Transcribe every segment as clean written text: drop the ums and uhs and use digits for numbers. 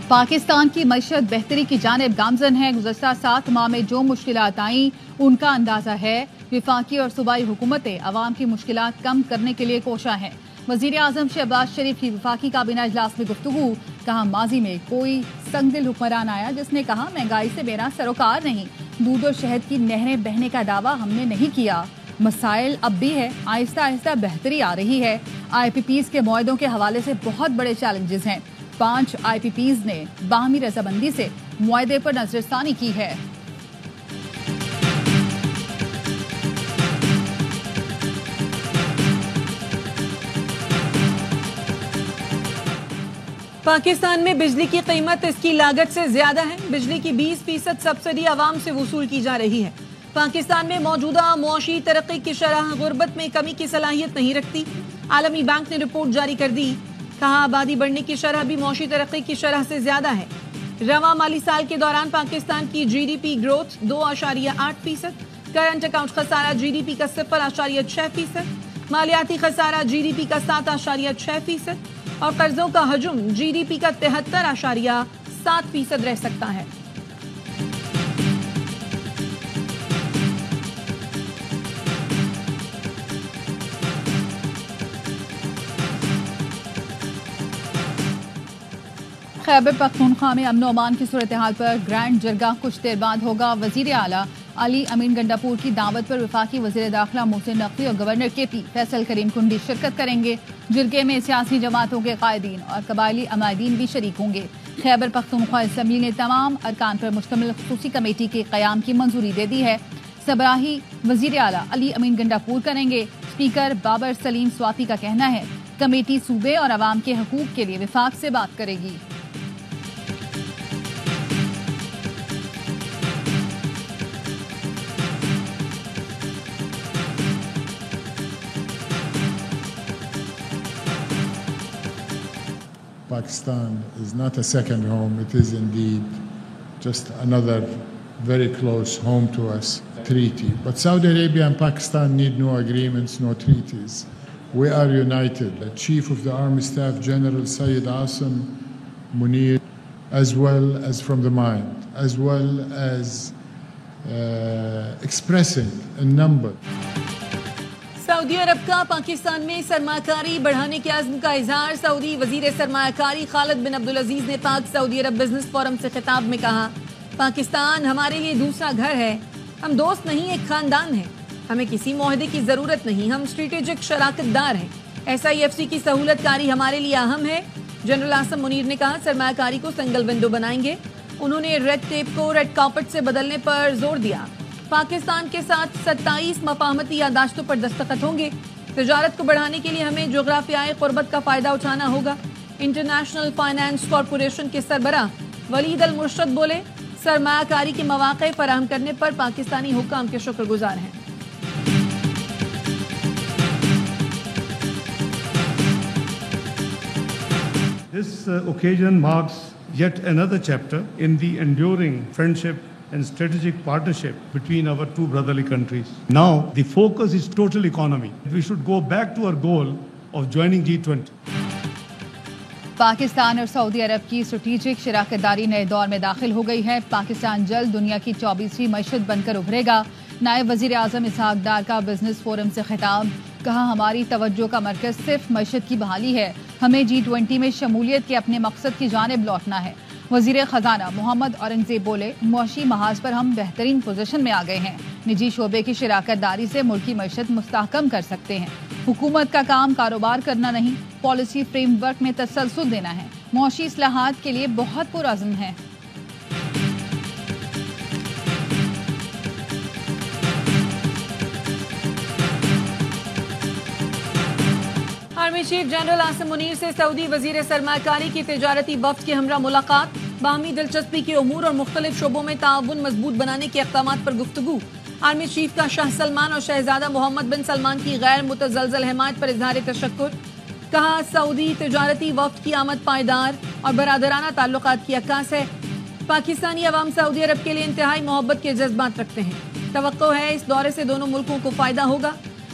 پاکستان کی معیشت بہتری کی جانب گامزن ہے۔ گزشتہ 7 ماہ میں جو مشکلات آئیں ان کا اندازہ ہے۔ وفاقی اور صوبائی حکومتیں عوام کی مشکلات کم کرنے کے لیے کوشاں ہیں۔ وزیر اعظم شہباز شریف کی وفاقی کابینہ اجلاس میں گفتگو، کہا ماضی میں کوئی سنگ دل حکمران آیا جس نے کہا مہنگائی سے میرا سروکار نہیں، دودھ اور شہد کی نہریں بہنے کا دعویٰ ہم نے نہیں کیا، مسائل اب بھی ہے، آہستہ آہستہ بہتری آ رہی ہے۔ آئی پی پیز کے معاہدوں کے حوالے سے بہت بڑے چیلنجز ہیں۔ 5 آئی پی پیز نے باہمی رضامندی سے معاہدے پر نظر ثانی کی ہے۔ پاکستان میں بجلی کی قیمت اس کی لاگت سے زیادہ ہے۔ بجلی کی 20% سبسڈی عوام سے وصول کی جا رہی ہے۔ پاکستان میں موجودہ معاشی ترقی کی شرح غربت میں کمی کی صلاحیت نہیں رکھتی۔ عالمی بینک نے رپورٹ جاری کر دی، کہا آبادی بڑھنے کی شرح بھی معاشی ترقی کی شرح سے زیادہ ہے۔ رواں مالی سال کے دوران پاکستان کی G D P growth 2.8%، current account خسارہ جی ڈی پی کا 0.6%، مالیاتی خسارہ جی ڈی پی کا 7.6% اور قرضوں کا حجم جی ڈی پی کا 73.7% رہ سکتا ہے۔ خیبر پختونخوا میں امن و امان کی صورتحال پر گرینڈ جرگہ کچھ دیر بعد ہوگا۔ وزیر اعلیٰ علی امین گنڈاپور کی دعوت پر وفاقی وزیر داخلہ محسن نقوی اور گورنر کے پی فیصل کریم کنڈی شرکت کریں گے۔ جرگے میں سیاسی جماعتوں کے قائدین اور قبائلی عمائدین بھی شریک ہوں گے۔ خیبر پختونخوا اسمبلی نے تمام ارکان پر مشتمل خصوصی کمیٹی کے قیام کی منظوری دے دی ہے۔ سربراہی وزیر اعلیٰ علی امین گنڈاپور کریں گے۔ اسپیکر بابر سلیم سواتی کا کہنا ہے کمیٹی صوبے اور عوام کے حقوق کے لیے وفاق سے بات کرے گی۔ Pakistan is not a second home, it is indeed just another very close home to us treaty. But Saudi Arabia and Pakistan need no agreements, no treaties. We are united. The Chief of the Army Staff General Sayyid Asim Munir, as well as from the mind, as well as expressing a number. سعودی عرب کا پاکستان میں سرمایہ کاری بڑھانے کے عزم کا اظہار۔ سعودی وزیر سرمایہ کاری خالد بن عبدالعزیز نے پاک سعودی عرب بزنس فورم سے خطاب میں کہا پاکستان ہمارے لیے دوسرا گھر ہے، ہم دوست نہیں ایک خاندان ہیں، ہمیں کسی معاہدے کی ضرورت نہیں، ہم اسٹریٹجک شراکت دار ہیں، ایس آئی ایف سی کی سہولت کاری ہمارے لیے اہم ہے۔ جنرل آسم منیر نے کہا سرمایہ کاری کو سنگل ونڈو بنائیں گے۔ انہوں نے ریڈ ٹیپ کو ریڈ کارپٹ سے بدلنے پر زور دیا۔ پاکستان کے ساتھ 27 مفاہمتی یادداشتوں پر دستخط ہوں گے۔ تجارت کو بڑھانے کے لیے ہمیں جغرافیائی قربت کا فائدہ اٹھانا ہوگا۔ انٹرنیشنل فائنانس کارپوریشن کے سربراہ ولید المرشد بولے سرمایہ کاری کے مواقع فراہم کرنے پر پاکستانی حکام کے شکر گزار ہیں۔ This occasion marks yet another chapter in the enduring friendship and strategic partnership between our two brotherly countries. Now, the focus is total economy. We should go back to our goal of joining G20. Pakistan اور سعودی عرب کی strategic شراکت داری نئے دور میں داخل ہو گئی ہے۔ پاکستان جلد دنیا کی 24ویں معیشت بن کر ابھرے گا۔ نائب وزیر اعظم اسحاق ڈار کا بزنس فورم سے خطاب، کہا ہماری توجہ کا مرکز صرف معیشت کی بحالی ہے، ہمیں G20 میں شمولیت کے اپنے مقصد کی جانب لوٹنا ہے۔ وزیر خزانہ محمد اورنگزیب بولے معاشی محاذ پر ہم بہترین پوزیشن میں آ گئے ہیں، نجی شعبے کی شراکت داری سے ملکی معیشت مستحکم کر سکتے ہیں۔ حکومت کا کام کاروبار کرنا نہیں، پالیسی فریم ورک میں تسلسل دینا ہے، معاشی اصلاحات کے لیے بہت پرعزم ہے۔ آرمی چیف جنرل آسم منیر سے سعودی وزیر سرمایہ کاری کی تجارتی وفد کے ہمراہ ملاقات، باہمی دلچسپی کے امور اور مختلف شعبوں میں تعاون مضبوط بنانے کے اقدامات پر گفتگو۔ آرمی چیف کا شاہ سلمان اور شہزادہ محمد بن سلمان کی غیر متزلزل حمایت پر اظہار تشکر، کہا سعودی تجارتی وفد کی آمد پائیدار اور برادرانہ تعلقات کی عکاس ہے۔ پاکستانی عوام سعودی عرب کے لیے انتہائی محبت کے جذبات رکھتے ہیں، توقع ہے اس دورے سے دونوں ملکوں کو فائدہ ہوگا۔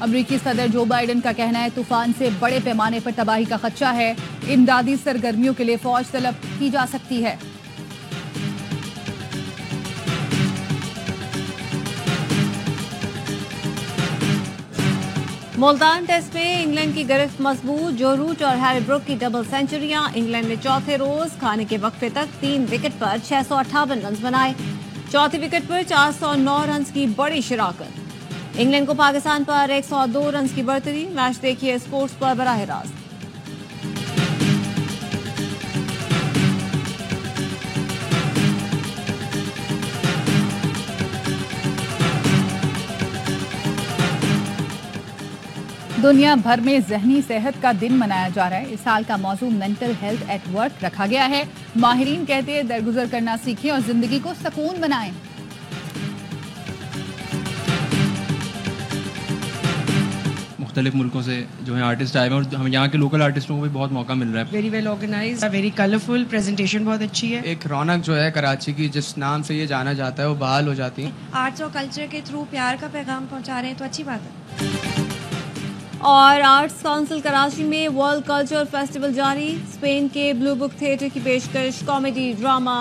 امریکی صدر جو بائیڈن کا کہنا ہے طوفان سے بڑے پیمانے پر تباہی کا خدشہ ہے، امدادی سرگرمیوں کے لیے فوج طلب کی جا سکتی ہے۔ ملتان ٹیسٹ میں انگلینڈ کی گرفت مضبوط، جو روٹ اور ہیری بروک کی ڈبل سینچریاں، انگلینڈ نے چوتھے روز کھانے کے وقفے تک 3 وکٹ پر 658 رنز بنائے، چوتھی وکٹ پر 409 رنز کی بڑی شراکت، انگلینڈ کو پاکستان پر 102 رنز کی برتری۔ میچ دیکھیے اسپورٹس پر براہ راست۔ دنیا بھر میں ذہنی صحت کا دن منایا جا رہا ہے۔ اس سال کا موضوع مینٹل ہیلتھ ایٹ ورک رکھا گیا ہے۔ ماہرین کہتے ہیں درگزر کرنا سیکھیں اور زندگی کو سکون بنائیں۔ مختلف ملکوں سے جو ہیں آرٹسٹ آئے ہوئے ہیں اور ہم یہاں کے لوکل آرٹسٹوں کو بھی بہت موقع مل رہا ہے۔ Very well organise, very colourful, presentation بہت اچھی ہے۔ ایک رونق جو ہے کراچی کی جس نام سے یہ جانا جاتا ہے وہ بحال ہو جاتی ہے۔ آرٹس اور کلچر کے تھرو پیار کا پیغام پہنچا رہے ہیں تو اچھی بات ہے۔ اور آرٹس کونسل کراچی میں ورلڈ کلچر فیسٹیول جاری، اسپین کے بلو بک تھیٹر کی پیشکش comedy drama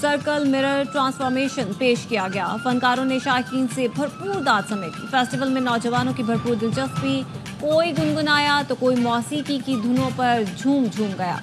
circle mirror transformation پیش کیا گیا، فنکاروں نے شائقین سے بھرپور داد سمیٹی، فیسٹیول میں نوجوانوں کی بھرپور دلچسپی، کوئی گنگنایا تو کوئی موسیقی کی دھنوں پر جھوم گیا۔